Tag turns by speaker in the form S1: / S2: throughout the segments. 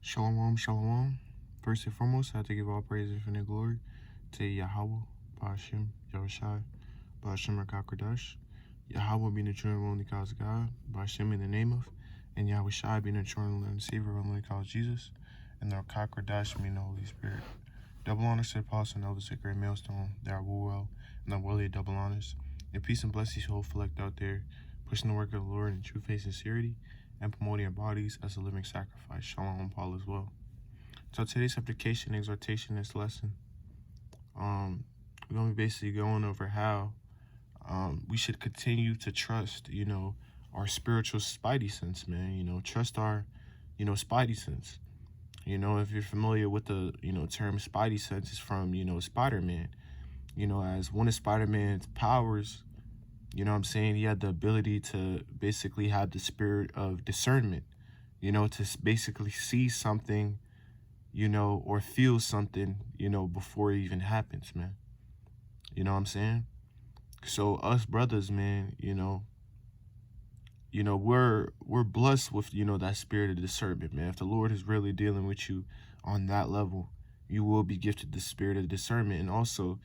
S1: Shalom, shalom. First and foremost, I have to give all praise and infinite glory to Yahweh, Ba'ashem, Yahushai, Ba'ashem Rakakradash. Yahweh being the true and only cause of God, Ba'ashem in the name of, and Yahushai being the true and Savior of only cause Jesus, and the Rakakradash being the Holy Spirit. Double honors to the apostle and elders of great millstone, that are well and not worthy of double honors. And peace and blessings to whole select out there, pushing the work of the Lord in true faith and sincerity, and promoting our bodies as a living sacrifice. Shalom, Paul as well. So today's application, exhortation, this lesson, we're going to be basically going over how we should continue to trust, our spiritual Spidey sense, man. Trust our, Spidey sense. If you're familiar with the, term Spidey sense, is from, Spider-Man. As one of Spider-Man's powers, he had the ability to basically have the spirit of discernment, to basically see something, or feel something, before it even happens, man. You know what I'm saying? So us brothers, man, we're blessed with, that spirit of discernment, man. If the Lord is really dealing with you on that level, you will be gifted the spirit of discernment. And also,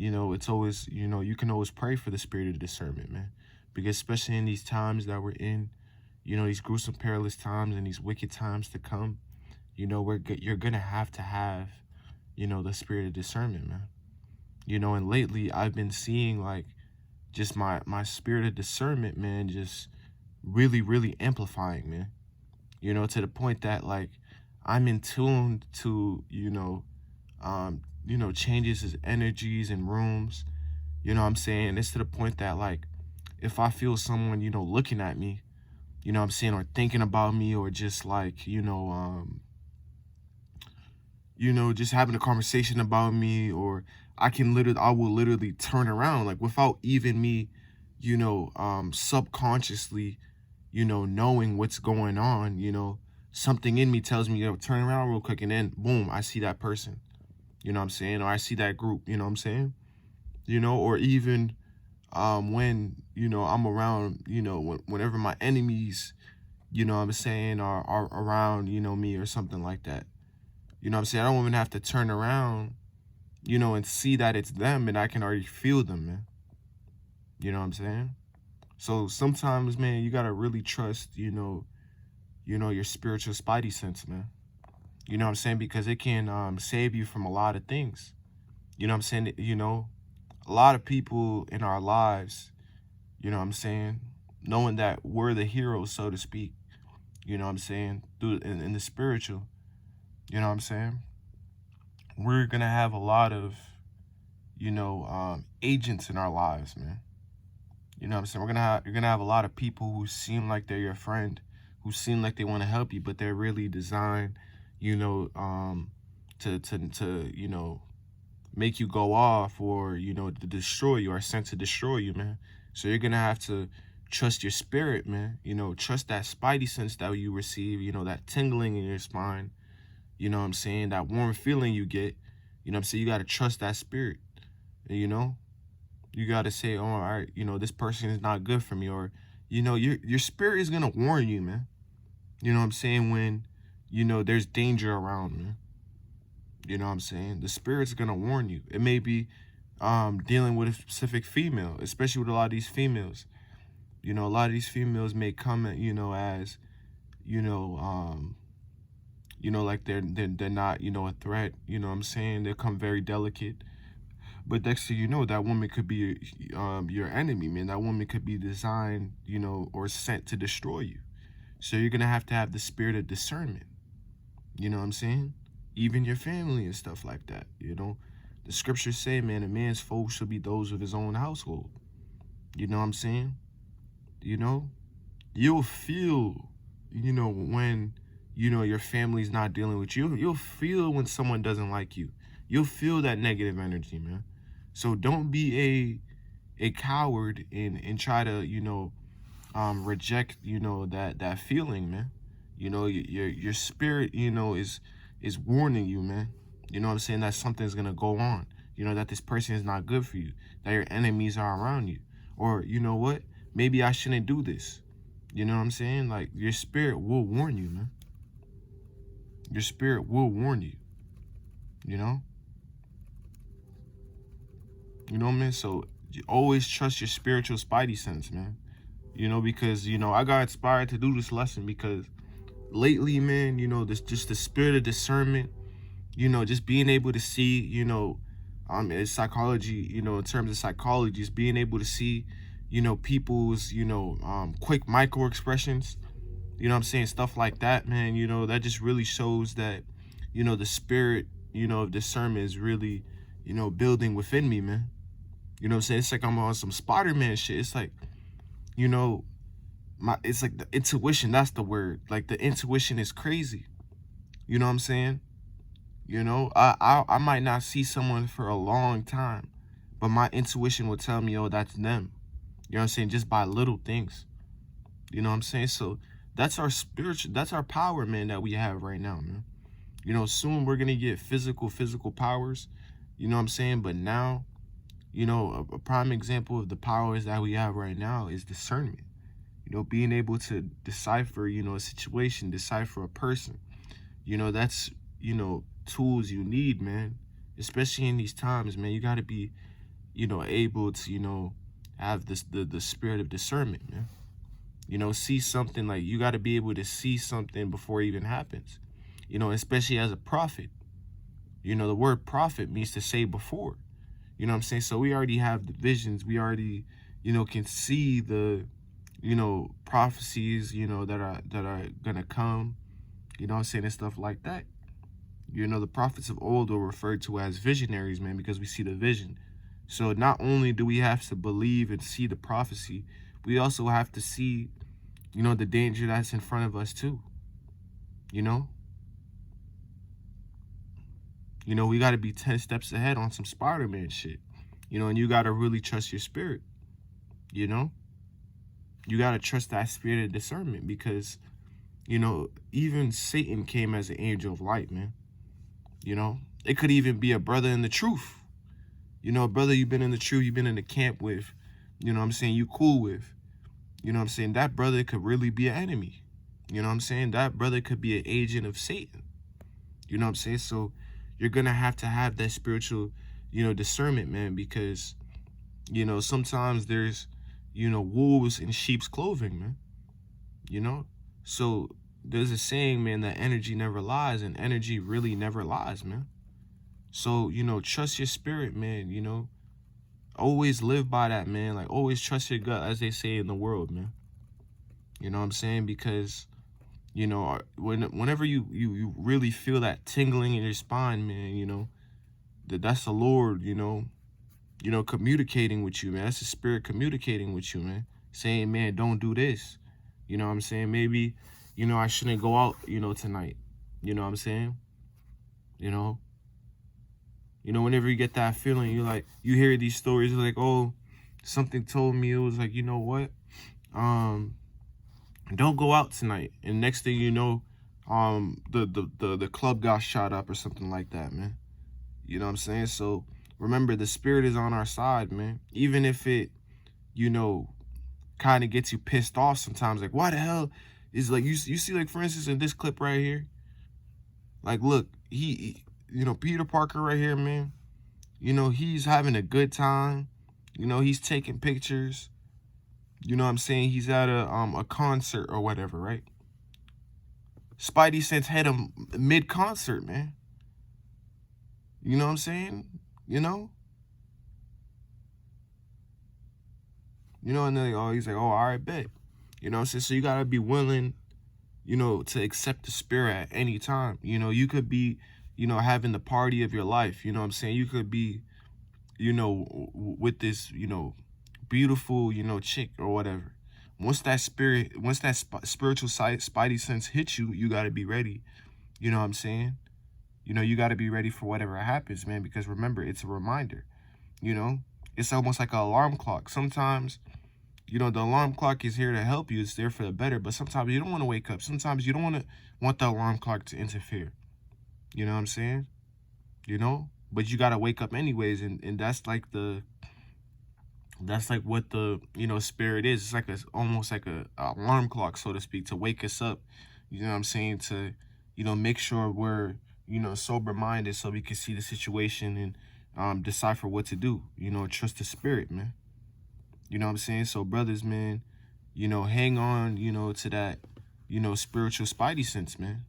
S1: it's always, you can always pray for the spirit of discernment, man. Because especially in these times that we're in, these gruesome, perilous times and these wicked times to come, you're going to have, the spirit of discernment, man. And lately I've been seeing, like, just my spirit of discernment, man, just really, really amplifying, man. To the point that, like, I'm in tune to, changes as energies in rooms. It's to the point that, like, if I feel someone, looking at me, or thinking about me, or just like, just having a conversation about me, or I will literally turn around, like, without even me, subconsciously, knowing what's going on, something in me tells me, turn around real quick, and then boom, I see that person, or I see that group, or even when, I'm around, whenever my enemies, are around, me or something like that. I don't even have to turn around, and see that it's them, and I can already feel them, man. You know what I'm saying? So sometimes, man, you gotta really trust, your spiritual Spidey sense, man. You know what I'm saying? Because it can save you from a lot of things. You know what I'm saying? A lot of people in our lives, knowing that we're the heroes, so to speak, through in the spiritual, we're gonna have a lot of, agents in our lives, man. You're gonna have a lot of people who seem like they're your friend, who seem like they want to help you, but they're really designed, to make you go off, or, to destroy you, or sent to destroy you, man. So you're gonna have to trust your spirit, man. Trust that Spidey sense that you receive, that tingling in your spine, that warm feeling you get, you gotta trust that spirit, you got to say, oh, all right, this person is not good for me, or, your spirit is going to warn you, man. When, there's danger around, man. The spirit's going to warn you. It may be dealing with a specific female, especially with a lot of these females. A lot of these females may come, as, like they're not, a threat. They come very delicate. But next thing you know, that woman could be your enemy, man. That woman could be designed, or sent to destroy you. So you're going to have the spirit of discernment. Even your family and stuff like that, The scriptures say, man, a man's foes should be those of his own household. You'll feel, when, your family's not dealing with you. You'll feel when someone doesn't like you. You'll feel that negative energy, man. So don't be a coward and try to, reject, that feeling, man. Your spirit, is warning you, man. That something's going to go on. That this person is not good for you, that your enemies are around you. Or, what? Maybe I shouldn't do this. Like, your spirit will warn you, man. Your spirit will warn you, you know? You know, man? So you always trust your spiritual spidey sense, man. You know, because, you know, I got inspired to do this lesson because lately, man, you know, this just the spirit of discernment, you know, just being able to see, you know, it's psychology, you know, in terms of psychology, just being able to see, you know, people's, you know, quick micro expressions, you know what I'm saying, stuff like that, man, you know, that just really shows that, you know, the spirit, you know, of discernment is really, you know, building within me, man. You know what I'm saying? It's like I'm on some Spider-Man shit. It's like, you know, it's like the intuition, that's the word. Like the intuition is crazy. You know what I'm saying? You know, I might not see someone for a long time, but my intuition will tell me, oh, that's them. You know what I'm saying? Just by little things. You know what I'm saying? So that's our spiritual, that's our power, man, that we have right now, man. You know, soon we're gonna get physical powers. You know what I'm saying? But now, you know, a prime example of the powers that we have right now is discernment. You know, being able to decipher, you know, a situation, decipher a person. You know, that's, you know, tools you need, man. Especially in these times, man. You got to be, you know, able to, you know, have this the spirit of discernment, man. You know, see something, like you got to be able to see something before it even happens. You know, especially as a prophet. You know, the word prophet means to say before. You know what I'm saying? So we already have the visions. We already, you know, can see the, you know, prophecies, you know, that are gonna come, you know what I'm saying, and stuff like that. You know, the prophets of old are referred to as visionaries, man, because we see the vision. So not only do we have to believe and see the prophecy, we also have to see, you know, the danger that's in front of us too. You know? You know, we gotta be 10 steps ahead on some Spider-Man shit. You know, and you gotta really trust your spirit, you know? You gotta trust that spirit of discernment because, you know, even Satan came as an angel of light, man. You know, it could even be a brother in the truth. You know, a brother you've been in the truth, you've been in the camp with, you know what I'm saying, you cool with. You know what I'm saying? That brother could really be an enemy. You know what I'm saying? That brother could be an agent of Satan. You know what I'm saying? So you're going to have that spiritual, you know, discernment, man, because, you know, sometimes there's, you know, wolves in sheep's clothing, man. You know? So there's a saying, man, that energy never lies, and energy really never lies, man. So, you know, trust your spirit, man, you know. Always live by that, man. Like, always trust your gut, as they say in the world, man. You know what I'm saying? Because, you know, whenever you really feel that tingling in your spine, man, you know, that's the Lord, you know, communicating with you, man. That's the spirit communicating with you, man. Saying, man, don't do this. You know what I'm saying? Maybe, you know, I shouldn't go out, you know, tonight. You know what I'm saying? You know? You know, whenever you get that feeling, you like, you hear these stories like, oh, something told me, it was like, you know what? Don't go out tonight. And next thing you know, the club got shot up or something like that, man. You know what I'm saying? So remember, the spirit is on our side, man. Even if it, you know, kind of gets you pissed off sometimes. Like, why the hell is, like, you see, like, for instance, in this clip right here, like, look, you know, Peter Parker right here, man, you know, he's having a good time. You know, he's taking pictures. You know what I'm saying? He's at a concert or whatever, right? Spidey sense hit him mid-concert, man. You know what I'm saying? You know? You know, and then, oh, he's like, oh, all right, bet. You know what I'm saying? So you got to be willing, you know, to accept the spirit at any time. You know, you could be, you know, having the party of your life. You know what I'm saying? You could be, you know, with this, you know, beautiful, you know, chick or whatever. Once that spiritual spidey sense hits you, you got to be ready. You know what I'm saying? You know, you got to be ready for whatever happens, man, because remember, it's a reminder. You know, it's almost like an alarm clock. Sometimes, you know, the alarm clock is here to help you. It's there for the better. But sometimes you don't want to wake up. Sometimes you don't want the alarm clock to interfere. You know what I'm saying? You know? But you got to wake up anyways. And that's like what the, you know, spirit is. It's like almost like a alarm clock, so to speak, to wake us up. You know what I'm saying? To, make sure we're, sober minded so we can see the situation and decipher what to do. Trust the spirit, man. You know what I'm saying? So brothers, man, hang on, to that, spiritual spidey sense, man.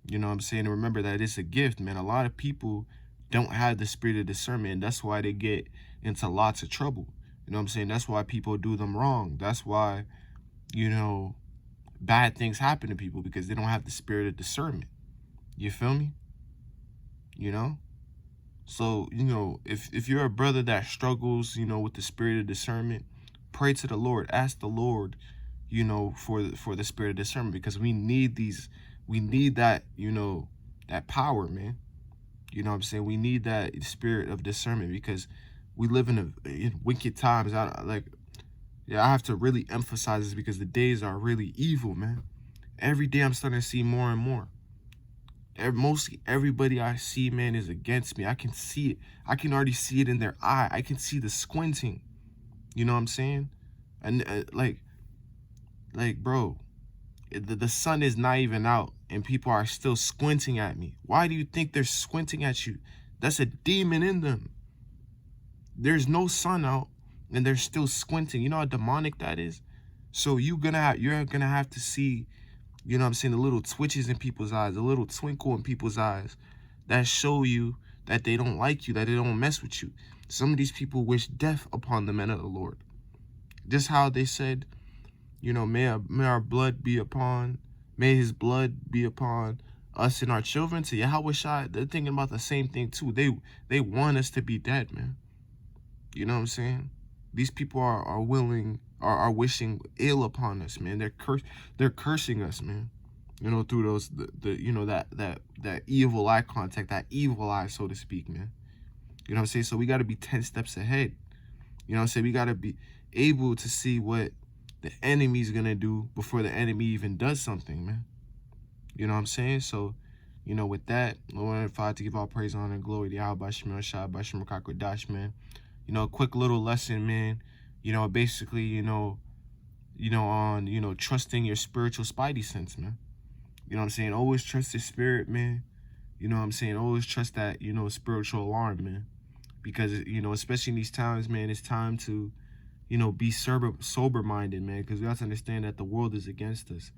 S1: You know what I'm saying? And remember that it's a gift, man. A lot of people don't have the spirit of discernment, and that's why they get into lots of trouble. You know what I'm saying? That's why people do them wrong. That's why, bad things happen to people, because they don't have the spirit of discernment. You feel me? So, if you're a brother that struggles, with the spirit of discernment, pray to the Lord. Ask the Lord, for the spirit of discernment, because we need that, that power, man. You know what I'm saying? We need that spirit of discernment, because we live in wicked times. I have to really emphasize this, because the days are really evil, man. Every day I'm starting to see more and more. Mostly everybody I see, man, is against me. I can see it. I can already see it in their eye. I can see the squinting. You know what I'm saying? And bro, the sun is not even out, and people are still squinting at me. Why do you think they're squinting at you? That's a demon in them. There's no sun out, and they're still squinting. You know how demonic that is? So you're gonna have to see, you know what I'm saying, the little twitches in people's eyes, the little twinkle in people's eyes that show you that they don't like you, that they don't mess with you. Some of these people wish death upon the men of the Lord. Just how they said, may our blood be upon, may his blood be upon us and our children. To Yahweh Shai, they're thinking about the same thing too. They want us to be dead, man. You know what I'm saying? These people are wishing ill upon us, man. They're cursing us, man. Through those that evil eye contact, that evil eye, so to speak, man. You know what I'm saying? So we got to be 10 steps ahead. You know what I'm saying? We got to be able to see what the enemy's going to do before the enemy even does something, man. You know what I'm saying? So, with that, Lord, if I had to give all praise, honor, and glory to Yahweh Shemel Shai, Bashim Kakodash, man. A quick little lesson, man. Basically, on, trusting your spiritual spidey sense, man. You know what I'm saying? Always trust the spirit, man. You know what I'm saying? Always trust that, spiritual alarm, man. Because, especially in these times, man, it's time to, be sober-minded, man. Because we have to understand that the world is against us.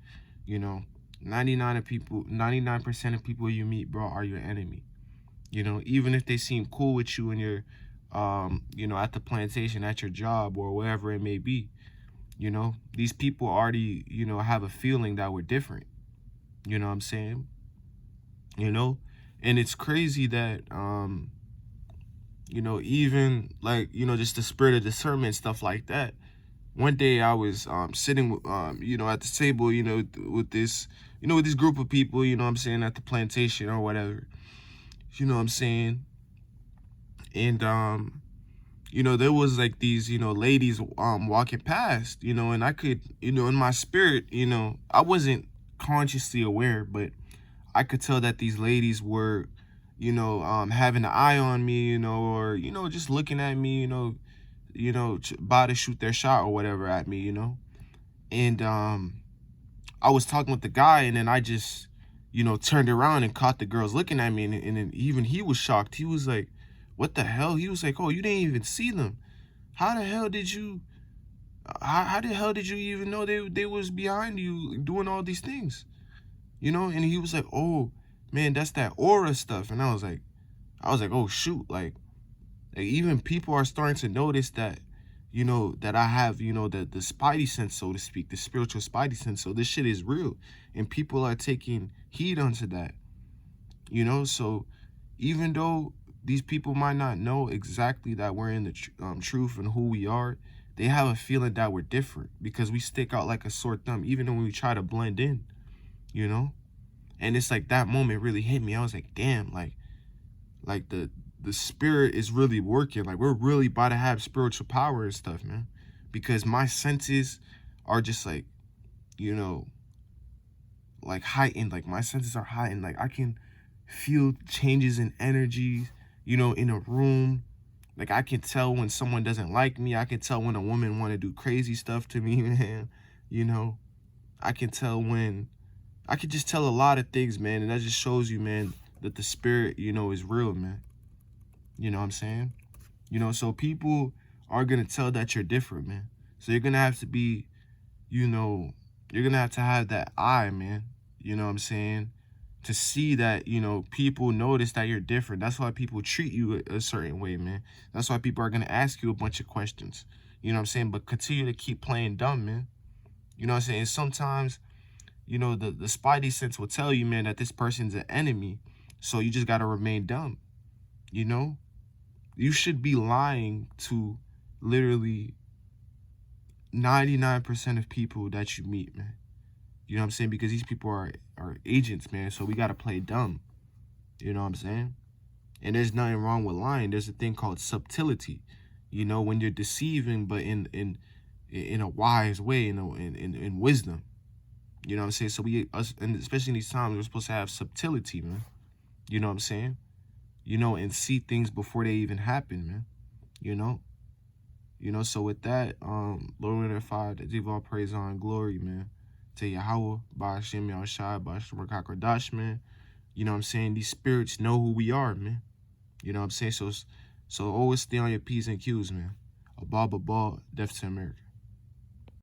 S1: 99% of people you meet, bro, are your enemy. Even if they seem cool with you and you're, at the plantation, at your job, or wherever it may be, these people already, have a feeling that we're different. You know what I'm saying? And it's crazy that, even like, just the spirit of discernment, stuff like that. One day I was sitting, at the table, with this, with this group of people, you know what I'm saying, at the plantation or whatever. You know what I'm saying? And, there was like these, ladies walking past, and I could, in my spirit, I wasn't consciously aware, but I could tell that these ladies were, having an eye on me, or, just looking at me, about to shoot their shot or whatever at me, And I was talking with the guy, and then I just, turned around and caught the girls looking at me, and even he was shocked. He was like, what the hell? He was like, oh, you didn't even see them. How the hell did you even know they was behind you doing all these things? And he was like, oh, man, that's that aura stuff. And I was like, oh, shoot. Like even people are starting to notice that, that I have, the spidey sense, so to speak, the spiritual spidey sense. So this shit is real. And people are taking heed onto that, So even though these people might not know exactly that we're in the truth and who we are, they have a feeling that we're different, because we stick out like a sore thumb, even when we try to blend in, And it's like that moment really hit me. I was like, damn, like the spirit is really working. Like we're really about to have spiritual power and stuff, man. Because my senses are just like, like heightened. Like my senses are heightened. Like I can feel changes in energy, in a room. Like I can tell when someone doesn't like me. I can tell when a woman want to do crazy stuff to me, man. I can tell when I could just tell a lot of things, man, and that just shows you, man, that the spirit, you know, is real, man. You know what I'm saying? You know, so people are gonna tell that you're different, man. So you're gonna have to be, you know, you're gonna have to have that eye, man. You know what I'm saying? To see that, you know, people notice that you're different. That's why people treat you a certain way, man. That's why people are gonna ask you a bunch of questions. You know what I'm saying? But continue to keep playing dumb, man. You know what I'm saying? Sometimes, you know, the Spidey sense will tell you, man, that this person's an enemy. So you just gotta remain dumb. You know? You should be lying to literally 99% of people that you meet, man. You know what I'm saying? Because these people are agents, man. So we gotta play dumb. You know what I'm saying? And there's nothing wrong with lying. There's a thing called subtlety. You know, when you're deceiving, but in a wise way, in wisdom. You know what I'm saying? So us, and especially in these times, we're supposed to have subtlety, man. You know what I'm saying? You know, and see things before they even happen, man. You know? You know, so with that, Lord and Father, give all praise, honor, and glory, man. To Yahweh, Ba'ashem Yahushai, Ba'ashem Rakakradash, man. You know what I'm saying? These spirits know who we are, man. You know what I'm saying? So always stay on your P's and Q's, man. Abba, death to America.